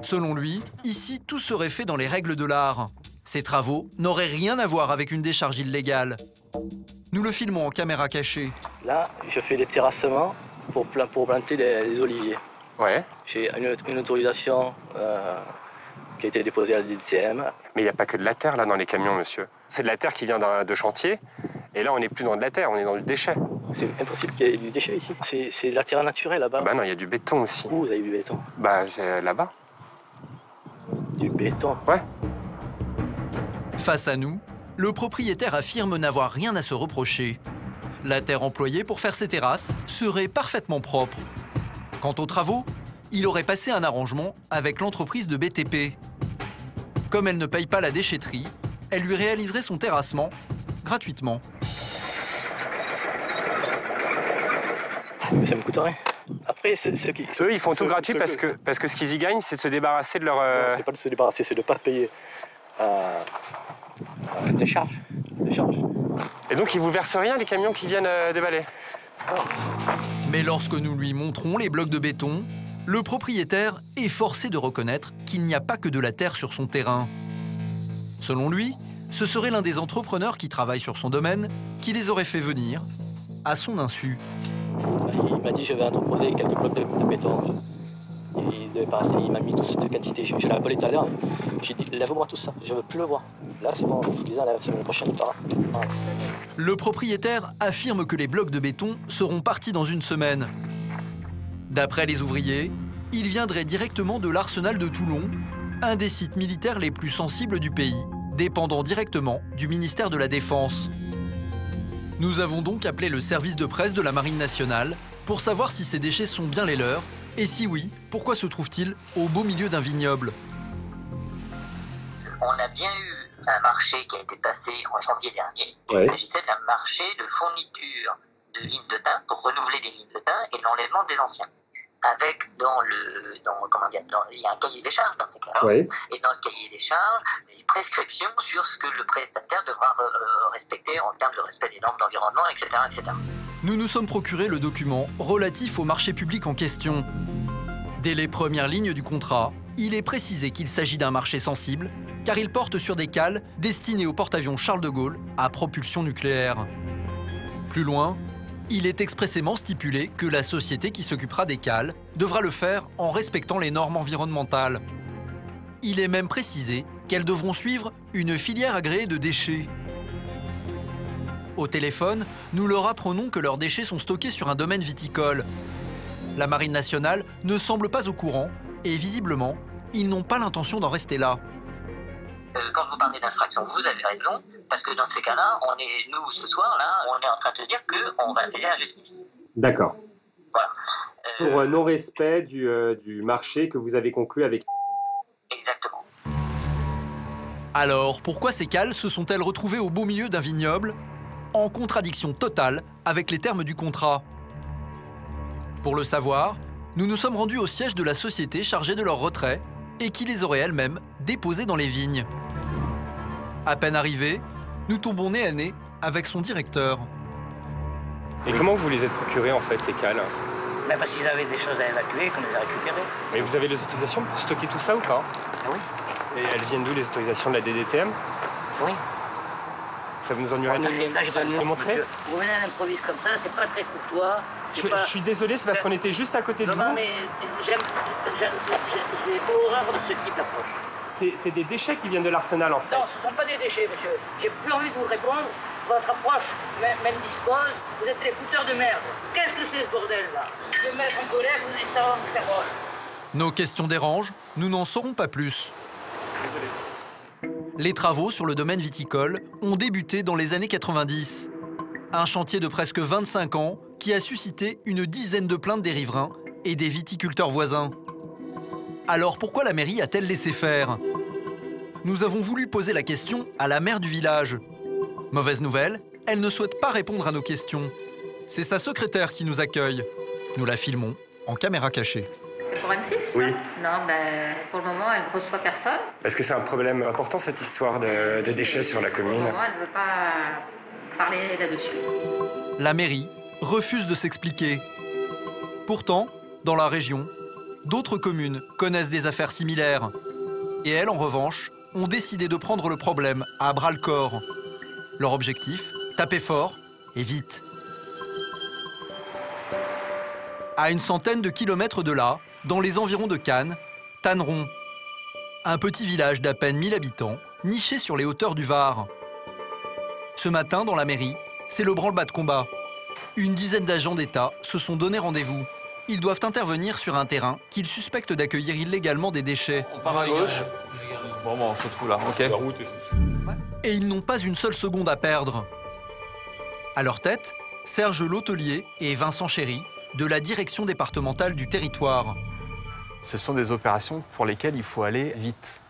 Selon lui, ici, tout serait fait dans les règles de l'art. Ces travaux n'auraient rien à voir avec une décharge illégale. Nous le filmons en caméra cachée. Là, je fais des terrassements pour planter des oliviers. Ouais. J'ai une autorisation qui a été déposée à la DTM. Mais il n'y a pas que de la terre là dans les camions, monsieur. C'est de la terre qui vient de chantier. Et là, on n'est plus dans de la terre, on est dans du déchet. C'est impossible qu'il y ait du déchet ici. C'est de la terre naturelle là-bas. Bah non, il y a du béton aussi. Où vous avez du béton? Bah, là-bas. Du béton? Ouais. Face à nous, le propriétaire affirme n'avoir rien à se reprocher. La terre employée pour faire ses terrasses serait parfaitement propre. Quant aux travaux, il aurait passé un arrangement avec l'entreprise de BTP. Comme elle ne paye pas la déchetterie, elle lui réaliserait son terrassement gratuitement. Mais ça me coûte rien. Après, eux, ils font tout gratuit parce que ce qu'ils y gagnent, c'est de se débarrasser de leur... Non, c'est pas de se débarrasser, c'est de ne pas payer des charges. Et donc, ils vous versent rien, les camions qui viennent déballer? Mais lorsque nous lui montrons les blocs de béton, le propriétaire est forcé de reconnaître qu'il n'y a pas que de la terre sur son terrain. Selon lui, ce serait l'un des entrepreneurs qui travaillent sur son domaine qui les aurait fait venir à son insu. Il m'a dit je vais entreposer quelques blocs de béton. Il m'a mis toute cette quantité. Je l'ai appelé tout à l'heure. J'ai dit, lève-moi tout ça, je ne veux plus le voir. Là, c'est bon, c'est mon prochain départ. Voilà. Le propriétaire affirme que les blocs de béton seront partis dans une semaine. D'après les ouvriers, ils viendraient directement de l'arsenal de Toulon, un des sites militaires les plus sensibles du pays, dépendant directement du ministère de la Défense. Nous avons donc appelé le service de presse de la Marine nationale pour savoir si ces déchets sont bien les leurs, et si oui, pourquoi se trouvent-ils au beau milieu d'un vignoble? On a bien eu un marché qui a été passé en janvier dernier. Ouais. Il s'agissait d'un marché de fourniture de lignes de thym pour renouveler des lignes de thym et l'enlèvement des anciens. Avec il y a un cahier des charges dans ces cas-là. Ouais. Et dans le cahier des charges, des prescriptions sur ce que le prestataire devra respecter en termes de respect des normes d'environnement, etc., etc. Nous nous sommes procuré le document relatif au marché public en question. Dès les premières lignes du contrat, il est précisé qu'il s'agit d'un marché sensible, car il porte sur des cales destinées au porte-avions Charles de Gaulle à propulsion nucléaire. Plus loin, il est expressément stipulé que la société qui s'occupera des cales devra le faire en respectant les normes environnementales. Il est même précisé qu'elles devront suivre une filière agréée de déchets. Au téléphone, nous leur apprenons que leurs déchets sont stockés sur un domaine viticole. La Marine nationale ne semble pas au courant et visiblement, ils n'ont pas l'intention d'en rester là. Quand vous parlez d'infraction, vous avez raison, parce que dans ces cas-là, nous, ce soir-là, on est en train de dire qu'on va saisir la justice. D'accord. Voilà. Pour non-respect du marché que vous avez conclu avec... Exactement. Alors, pourquoi ces cales se sont-elles retrouvées au beau milieu d'un vignoble, en contradiction totale avec les termes du contrat? Pour le savoir, nous nous sommes rendus au siège de la société chargée de leur retrait et qui les aurait elle-même déposés dans les vignes. À peine arrivés, nous tombons nez à nez avec son directeur. Et comment vous les êtes procurés en fait, ces cales? Parce qu'ils avaient des choses à évacuer, qu'on les a récupérées. Et vous avez les autorisations pour stocker tout ça ou pas? Ah oui. Et elles viennent d'où, les autorisations de la DDTM? Oui. Ça vous nous ennuierait de montrer? Vous venez à l'improviste comme ça, c'est pas très courtois. Je suis désolé, c'est parce qu'on était juste à côté de vous. Non, mais j'ai horreur de ce type d'approche. C'est des déchets qui viennent de l'arsenal en fait. Non, ce ne sont pas des déchets, monsieur. J'ai plus envie de vous répondre. Votre approche m'indispose. Vous êtes des fouteurs de merde. Qu'est-ce que c'est ce bordel-là? Je vais me mettre en colère, vous allez savoir me faire voir. Nos questions dérangent, nous n'en saurons pas plus. Désolé. Les travaux sur le domaine viticole ont débuté dans les années 90. Un chantier de presque 25 ans qui a suscité une dizaine de plaintes des riverains et des viticulteurs voisins. Alors pourquoi la mairie a-t-elle laissé faire? Nous avons voulu poser la question à la maire du village. Mauvaise nouvelle, elle ne souhaite pas répondre à nos questions. C'est sa secrétaire qui nous accueille. Nous la filmons en caméra cachée. C'est pour M6? Oui. Non, pour le moment, elle ne reçoit personne. Parce que c'est un problème important, cette histoire de déchets sur la commune. Pour le moment, elle ne veut pas parler là-dessus. La mairie refuse de s'expliquer. Pourtant, dans la région, d'autres communes connaissent des affaires similaires. Et elles, en revanche, ont décidé de prendre le problème à bras-le-corps. Leur objectif, taper fort et vite. À une centaine de kilomètres de là, dans les environs de Cannes, Tanneron, un petit village d'à peine 1000 habitants, niché sur les hauteurs du Var. Ce matin, dans la mairie, c'est le branle-bas de combat. Une dizaine d'agents d'État se sont donné rendez-vous. Ils doivent intervenir sur un terrain qu'ils suspectent d'accueillir illégalement des déchets. On part à gauche. Bon, on se trouve là, ok. Et ils n'ont pas une seule seconde à perdre. À leur tête, Serge Lautelier et Vincent Chéry, de la direction départementale du territoire. Ce sont des opérations pour lesquelles il faut aller vite.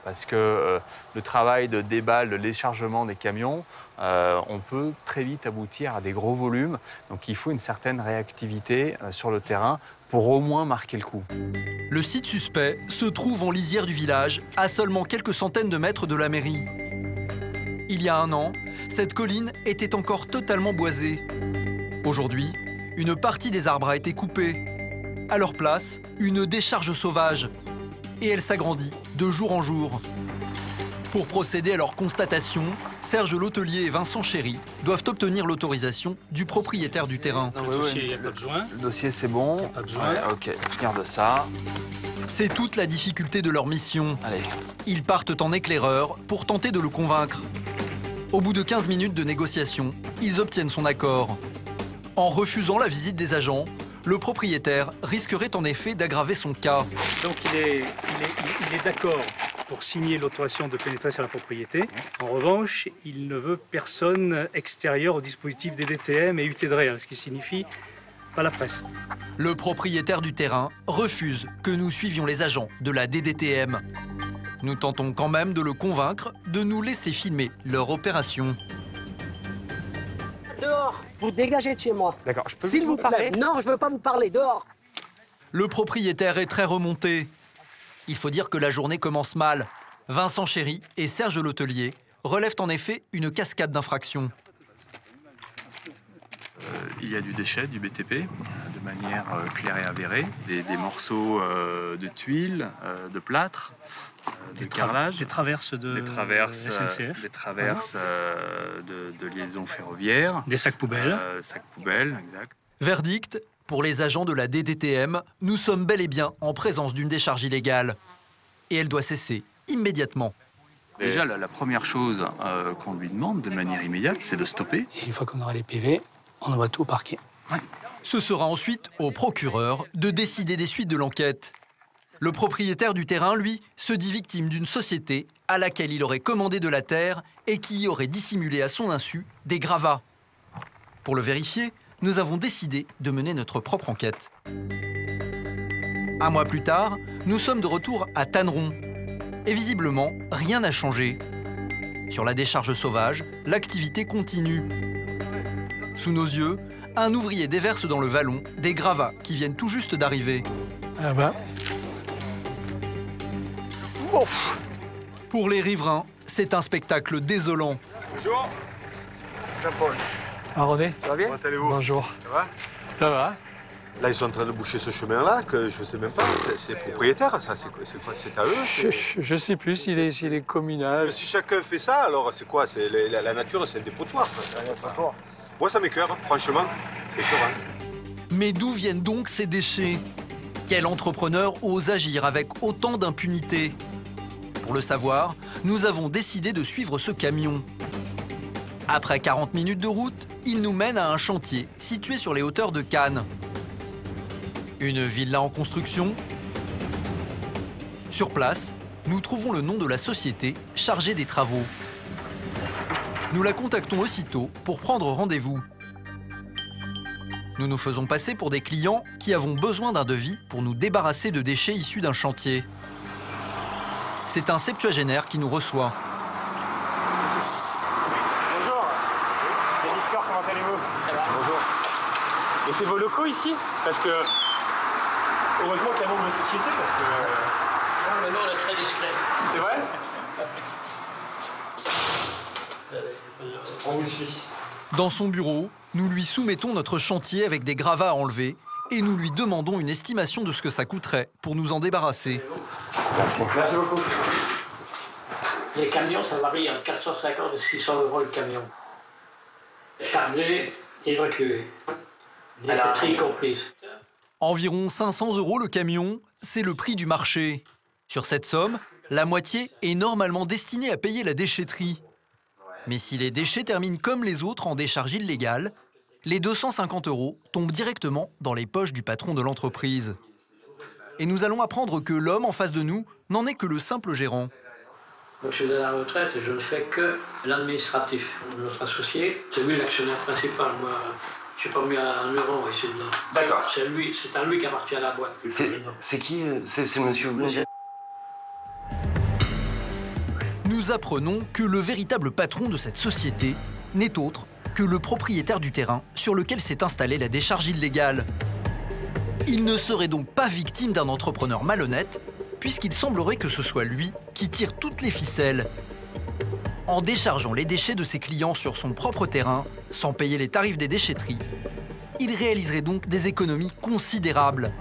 Parce que le travail de déballe, de déchargement des camions, on peut très vite aboutir à des gros volumes. Donc il faut une certaine réactivité sur le terrain pour au moins marquer le coup. Le site suspect se trouve en lisière du village, à seulement quelques centaines de mètres de la mairie. Il y a un an, cette colline était encore totalement boisée. Aujourd'hui, une partie des arbres a été coupée. À leur place, une décharge sauvage. Et elle s'agrandit de jour en jour. Pour procéder à leur constatation, Serge Letellier et Vincent Chéry doivent obtenir l'autorisation du propriétaire du terrain. Le dossier, il n'y a pas besoin. Le dossier, c'est bon. Pas besoin. Ouais, ok, je garde ça. C'est toute la difficulté de leur mission. Allez. Ils partent en éclaireur pour tenter de le convaincre. Au bout de 15 minutes de négociation, ils obtiennent son accord. En refusant la visite des agents, le propriétaire risquerait en effet d'aggraver son cas. Donc il est d'accord pour signer l'autorisation de pénétrer sur la propriété. En revanche, il ne veut personne extérieur au dispositif des DTM et UTDRE, ce qui signifie pas la presse. Le propriétaire du terrain refuse que nous suivions les agents de la DDTM. Nous tentons quand même de le convaincre de nous laisser filmer leur opération. Dehors, vous dégagez de chez moi. D'accord, je peux S'il vous plaît. Non, je ne veux pas vous parler, dehors. Le propriétaire est très remonté. Il faut dire que la journée commence mal. Vincent Chéry et Serge Letellier relèvent en effet une cascade d'infractions. Il y a du déchet, du BTP, de manière claire et avérée, des morceaux de tuiles, de plâtre, de carrelage, des traverses de SNCF, des traverses de liaison ferroviaire, des sacs poubelles. Sacs poubelles, exact. Verdict, pour les agents de la DDTM, nous sommes bel et bien en présence d'une décharge illégale. Et elle doit cesser immédiatement. Déjà, la première chose qu'on lui demande de manière immédiate, c'est de stopper. Et une fois qu'on aura les PV, on envoie tout au parquet. Ouais. Ce sera ensuite au procureur de décider des suites de l'enquête. Le propriétaire du terrain, lui, se dit victime d'une société à laquelle il aurait commandé de la terre et qui y aurait dissimulé à son insu des gravats. Pour le vérifier, nous avons décidé de mener notre propre enquête. Un mois plus tard, nous sommes de retour à Tanneron. Et visiblement, rien n'a changé. Sur la décharge sauvage, l'activité continue. Sous nos yeux, un ouvrier déverse dans le vallon des gravats qui viennent tout juste d'arriver. Ah bah. Ouf. Pour les riverains, c'est un spectacle désolant. Bonjour. Jean-Paul. Ah, René. Ça va bien? Comment allez-vous? Bonjour. Ça va? Ça va. Là, ils sont en train de boucher ce chemin-là, que je sais même pas. C'est propriétaire, ça? C'est quoi? C'est à eux? Je sais plus s'il est communal. Si chacun fait ça, alors c'est quoi? La nature, c'est un dépotoir. Moi, ça m'écoeure, franchement. C'est écœurant. Mais d'où viennent donc ces déchets? Quel entrepreneur ose agir avec autant d'impunité? Pour le savoir, nous avons décidé de suivre ce camion. Après 40 minutes de route, il nous mène à un chantier situé sur les hauteurs de Cannes. Une villa en construction. Sur place, nous trouvons le nom de la société chargée des travaux. Nous la contactons aussitôt pour prendre rendez-vous. Nous nous faisons passer pour des clients qui avons besoin d'un devis pour nous débarrasser de déchets issus d'un chantier. C'est un septuagénaire qui nous reçoit. Bonjour. Victor, comment allez-vous? Bonjour. Et c'est vos locaux ici? Parce que... Heureusement qu'il y a un nom de votre société, parce que... Non, mais nous, on est très discret. C'est vrai? On vous suit. Dans son bureau, nous lui soumettons notre chantier avec des gravats à enlever et nous lui demandons une estimation de ce que ça coûterait pour nous en débarrasser. Merci. Merci beaucoup. Les camions, ça varie entre 450 et 600 € le camion. Chargé, évacué. Les batteries comprises. Environ 500 € le camion, c'est le prix du marché. Sur cette somme, la moitié est normalement destinée à payer la déchetterie. Mais si les déchets terminent comme les autres en décharge illégale, les 250 € tombent directement dans les poches du patron de l'entreprise. Et nous allons apprendre que l'homme en face de nous n'en est que le simple gérant. Moi, je suis à la retraite et je ne fais que l'administratif. Notre associé, c'est lui l'actionnaire principal. Moi, je n'ai pas mis un euro ici dedans. D'accord. C'est à lui qui appartient à la boîte. C'est qui? C'est monsieur Bouger. Nous apprenons que le véritable patron de cette société n'est autre que le propriétaire du terrain sur lequel s'est installée la décharge illégale. Il ne serait donc pas victime d'un entrepreneur malhonnête, puisqu'il semblerait que ce soit lui qui tire toutes les ficelles. En déchargeant les déchets de ses clients sur son propre terrain, sans payer les tarifs des déchetteries, il réaliserait donc des économies considérables.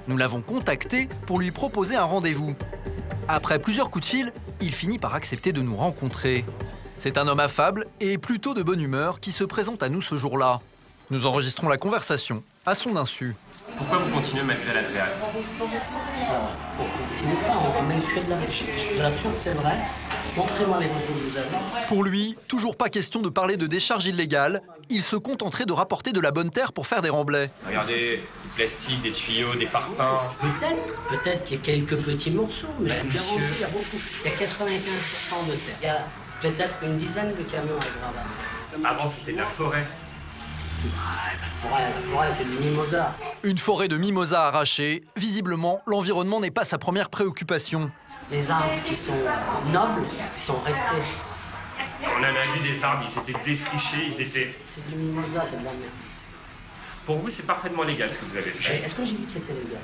Nous l'avons contacté pour lui proposer un rendez-vous. Après plusieurs coups de fil, il finit par accepter de nous rencontrer. C'est un homme affable et plutôt de bonne humeur qui se présente à nous ce jour-là. Nous enregistrons la conversation à son insu. Pourquoi vous continuez malgré la DREAL? On mène que de la recherche. Je l'assure, c'est vrai. Montrez-moi les photos que vous avez. Pour lui, toujours pas question de parler de décharge illégale. Il se contenterait de rapporter de la bonne terre pour faire des remblais. Regardez, du plastique, des tuyaux, des parpaings. Peut-être qu'il y a quelques petits morceaux, mais je peux garantir, il y a beaucoup. Il y a 95% de terre. Il y a peut-être une dizaine de camions à gravat. Avant, c'était de la forêt. La forêt, c'est du mimosa. Une forêt de mimosa arrachée. Visiblement, l'environnement n'est pas sa première préoccupation. Les arbres qui sont nobles, ils sont restés. On en a vu des arbres, ils s'étaient défrichés, ils étaient... C'est du mimosa, c'est de la merde. Pour vous, c'est parfaitement légal ce que vous avez fait. Est-ce que j'ai dit que c'était légal?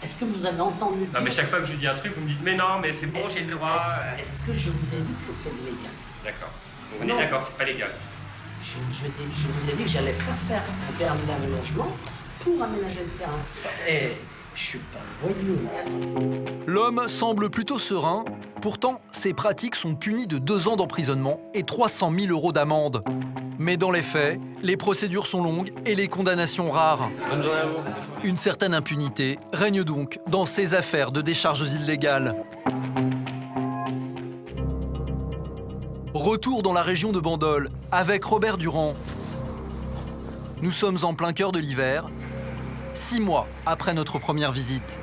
Est-ce que vous avez entendu dire... Non, mais chaque fois que je vous dis un truc, vous me dites mais non, mais c'est bon, j'ai le droit. Est-ce que je vous ai dit que c'était légal? D'accord. On est d'accord, c'est pas légal. Je vous ai dit que j'allais faire un permis d'aménagement pour aménager le terrain. Et je suis pas voyou. L'homme semble plutôt serein. Pourtant, ses pratiques sont punies de 2 ans d'emprisonnement et 300 000 € d'amende. Mais dans les faits, les procédures sont longues et les condamnations rares. Bonne journée à vous. Une certaine impunité règne donc dans ces affaires de décharges illégales. Retour dans la région de Bandol avec Robert Durand. Nous sommes en plein cœur de l'hiver, 6 mois après notre première visite.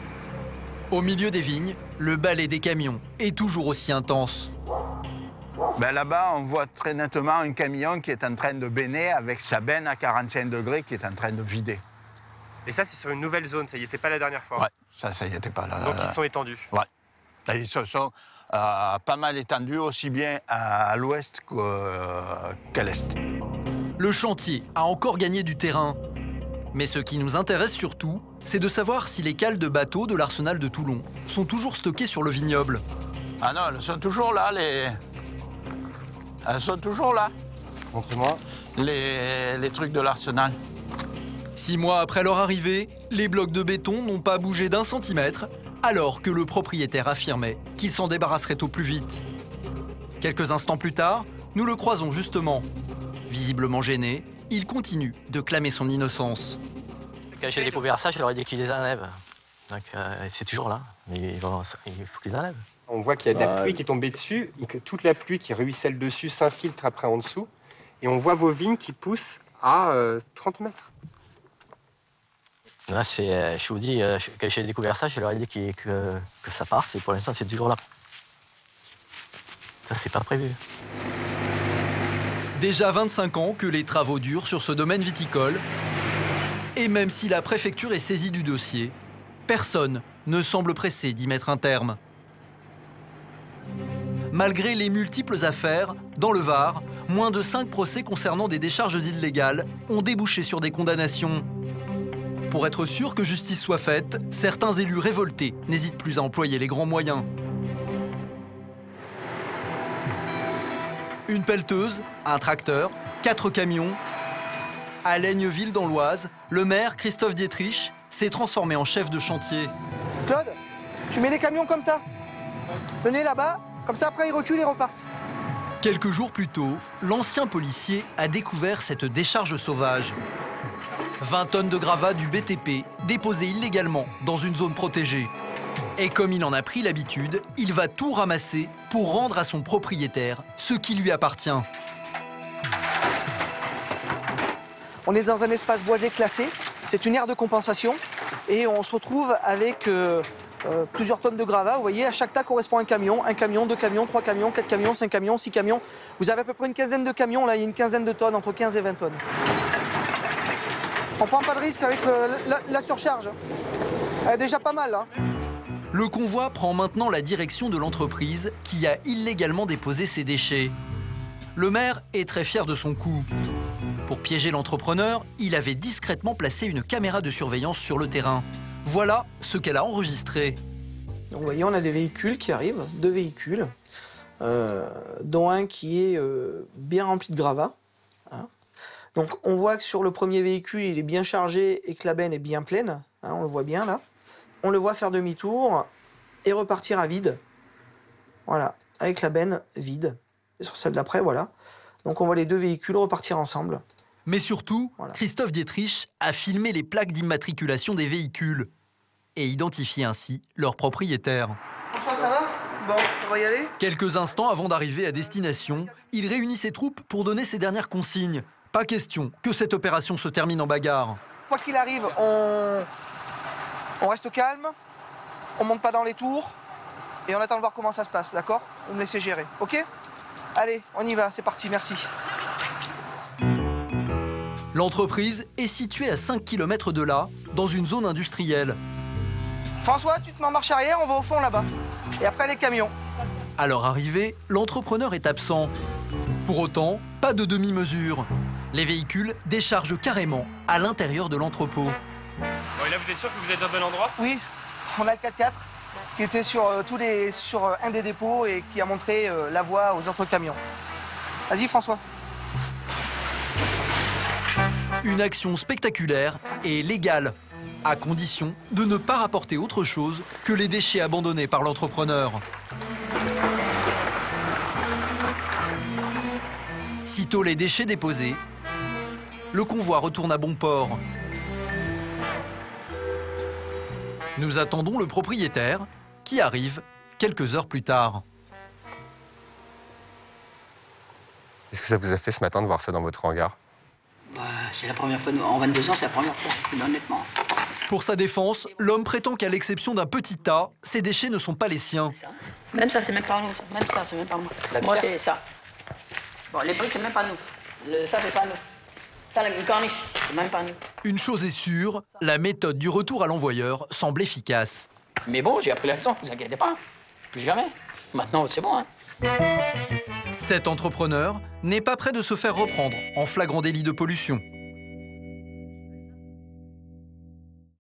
Au milieu des vignes, le balai des camions est toujours aussi intense. Ben là-bas, on voit très nettement un camion qui est en train de béner avec sa benne à 45 degrés qui est en train de vider. Et ça, c'est sur une nouvelle zone, ça y était pas la dernière fois? Ouais, ça y était pas là. Donc ils sont étendus? Ouais. Et ils se sont pas mal étendus, aussi bien à l'ouest qu'à l'est. Le chantier a encore gagné du terrain. Mais ce qui nous intéresse surtout, c'est de savoir si les cales de bateaux de l'arsenal de Toulon sont toujours stockées sur le vignoble. Ah non, elles sont toujours là, Elles sont toujours là. Montrez-moi. Les trucs de l'arsenal. 6 mois après leur arrivée, les blocs de béton n'ont pas bougé d'1 centimètre, alors que le propriétaire affirmait qu'il s'en débarrasserait au plus vite. Quelques instants plus tard, nous le croisons justement. Visiblement gêné, il continue de clamer son innocence. Quand j'ai découvert ça, je leur ai dit qu'ils les enlèvent. Donc c'est toujours là, mais il faut qu'ils enlèvent. On voit qu'il y a de la pluie qui est tombée dessus et que toute la pluie qui ruisselle dessus s'infiltre après en dessous. Et on voit vos vignes qui poussent à 30 mètres. Là, je vous dis, quand j'ai découvert ça, je leur ai dit que ça parte, et pour l'instant, c'est toujours là. Ça, c'est pas prévu. Déjà 25 ans que les travaux durent sur ce domaine viticole. Et même si la préfecture est saisie du dossier, personne ne semble pressé d'y mettre un terme. Malgré les multiples affaires, dans le Var, moins de 5 procès concernant des décharges illégales ont débouché sur des condamnations. Pour être sûr que justice soit faite, certains élus révoltés n'hésitent plus à employer les grands moyens. Une pelleteuse, un tracteur, 4 camions. À Laigneville, dans l'Oise, le maire, Christophe Dietrich, s'est transformé en chef de chantier. Claude, tu mets les camions comme ça. Venez là-bas, comme ça après ils reculent et repartent. Quelques jours plus tôt, l'ancien policier a découvert cette décharge sauvage. 20 tonnes de gravats du BTP déposées illégalement dans une zone protégée. Et comme il en a pris l'habitude, il va tout ramasser pour rendre à son propriétaire ce qui lui appartient. On est dans un espace boisé classé, c'est une aire de compensation et on se retrouve avec plusieurs tonnes de gravats. Vous voyez, à chaque tas correspond un camion, 2 camions, 3 camions, 4 camions, 5 camions, 6 camions. Vous avez à peu près une quinzaine de camions, là il y a une quinzaine de tonnes, entre 15 et 20 tonnes. On prend pas de risque avec la surcharge. Elle est déjà pas mal, hein. Le convoi prend maintenant la direction de l'entreprise qui a illégalement déposé ses déchets. Le maire est très fier de son coup. Pour piéger l'entrepreneur, il avait discrètement placé une caméra de surveillance sur le terrain. Voilà ce qu'elle a enregistré. Donc, vous voyez, on a des véhicules qui arrivent, 2 véhicules, dont un qui est bien rempli de gravats. Hein. Donc on voit que sur le premier véhicule, il est bien chargé et que la benne est bien pleine. Hein, on le voit bien là. On le voit faire demi-tour et repartir à vide. Voilà, avec la benne vide. Et sur celle d'après, voilà. Donc on voit les deux véhicules repartir ensemble. Mais surtout, voilà. Christophe Dietrich a filmé les plaques d'immatriculation des véhicules et identifié ainsi leur propriétaire. François, ça va? Bon, on va y aller? Quelques instants avant d'arriver à destination, il réunit ses troupes pour donner ses dernières consignes. Pas question que cette opération se termine en bagarre. Quoi qu'il arrive, on reste calme, on monte pas dans les tours et on attend de voir comment ça se passe, d'accord? Vous me laissez gérer, ok? Allez, on y va, c'est parti, merci. L'entreprise est située à 5 km de là, dans une zone industrielle. François, tu te mets en marche arrière, on va au fond là-bas. Et après les camions. À leur arrivée, l'entrepreneur est absent. Pour autant, pas de demi-mesure. Les véhicules déchargent carrément à l'intérieur de l'entrepôt. Bon, et là, vous êtes sûr que vous êtes au bon endroit? Oui, on a le 4x4 qui était sur un des dépôts et qui a montré la voie aux autres camions. Vas-y, François. Une action spectaculaire et légale, à condition de ne pas rapporter autre chose que les déchets abandonnés par l'entrepreneur. Sitôt les déchets déposés, le convoi retourne à bon port. Nous attendons le propriétaire qui arrive quelques heures plus tard. Qu'est-ce que ça vous a fait ce matin de voir ça dans votre hangar? C'est la première fois, en 22 ans, c'est la première fois, honnêtement. Pour sa défense, l'homme prétend qu'à l'exception d'un petit tas, ces déchets ne sont pas les siens. Même ça, c'est même pas nous. Même ça, c'est même pas moi. Moi, c'est ça. Bon, les briques, c'est même pas nous. Ça, c'est pas nous. Ça, le corniche, c'est même pas nous. Une chose est sûre, la méthode du retour à l'envoyeur semble efficace. Mais bon, j'ai appris la leçon, vous inquiétez pas. Plus jamais. Maintenant, c'est bon, hein. Cet entrepreneur n'est pas prêt de se faire reprendre en flagrant délit de pollution.